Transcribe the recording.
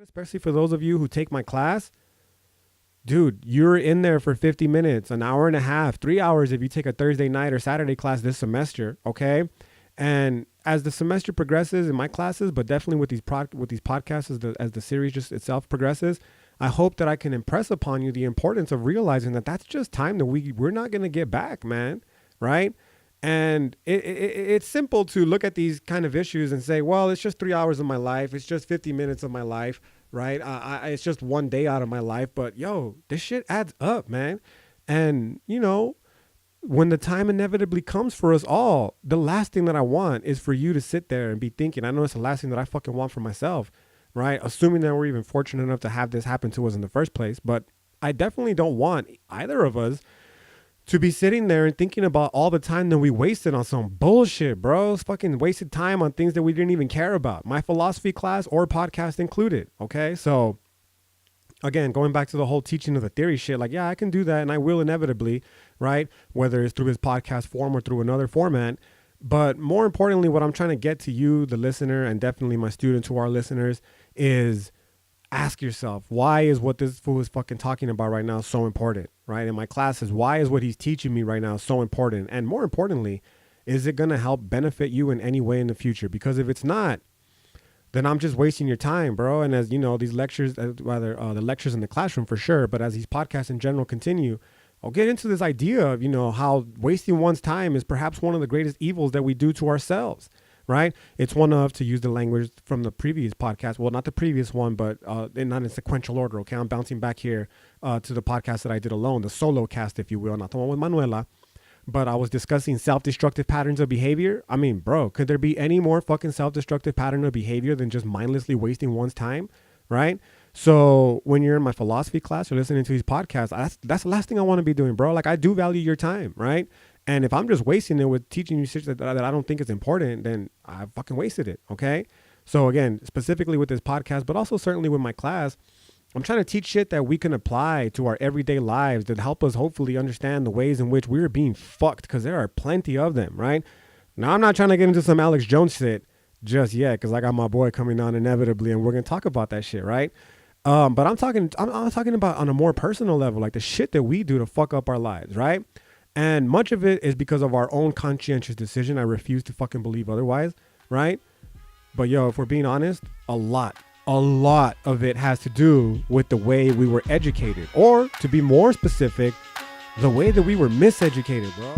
especially for those of you who take my class, dude, you're in there for 50 minutes, an hour and a half, 3 hours if you take a Thursday night or Saturday class this semester, okay? And as the semester progresses in my classes, but definitely with these podcasts as the series just itself progresses, I hope that I can impress upon you the importance of realizing that that's just time that we're not going to get back, man, right? And it's simple to look at these kind of issues and say, well, it's just 3 hours of my life. It's just 50 minutes of my life, right? It's just one day out of my life. But yo, this shit adds up, man. And, when the time inevitably comes for us all, the last thing that I want is for you to sit there and be thinking, I know it's the last thing that I fucking want for myself, right? Assuming that we're even fortunate enough to have this happen to us in the first place. But I definitely don't want either of us to be sitting there and thinking about all the time that we wasted on some bullshit, bro. It's fucking wasted time on things that we didn't even care about. My philosophy class or podcast included. Okay. So again, going back to the whole teaching of the theory shit, like, yeah, I can do that and I will inevitably, right? Whether it's through his podcast form or through another format. But more importantly, what I'm trying to get to you, the listener, and definitely my students who are listeners, is ask yourself, why is what this fool is fucking talking about right now so important, right? In my classes, why is what he's teaching me right now so important? And more importantly, is it going to help benefit you in any way in the future? Because if it's not, then I'm just wasting your time, bro. And as you know, these lectures, the lectures in the classroom for sure, but as these podcasts in general continue, I'll get into this idea of, how wasting one's time is perhaps one of the greatest evils that we do to ourselves. Right? It's one of, to use the language from the previous podcast, well, not the previous one, but not in sequential order, okay? I'm bouncing back here to the podcast that I did alone, the solo cast, if you will, not the one with Manuela, but I was discussing self-destructive patterns of behavior. I mean, bro, could there be any more fucking self-destructive pattern of behavior than just mindlessly wasting one's time, right? So when you're in my philosophy class or listening to these podcasts, that's the last thing I want to be doing, bro. Like, I do value your time, right? And if I'm just wasting it with teaching you shit that I don't think is important, then I fucking wasted it, okay? So again, specifically with this podcast, but also certainly with my class, I'm trying to teach shit that we can apply to our everyday lives that help us hopefully understand the ways in which we're being fucked, because there are plenty of them, right? Now, I'm not trying to get into some Alex Jones shit just yet, because I got my boy coming on inevitably, and we're going to talk about that shit, right? But I'm talking about on a more personal level, like the shit that we do to fuck up our lives, right? And much of it is because of our own conscientious decision. I refuse to fucking believe otherwise, right? But yo, if we're being honest, a lot of it has to do with the way we were educated, or to be more specific, the way that we were miseducated, bro.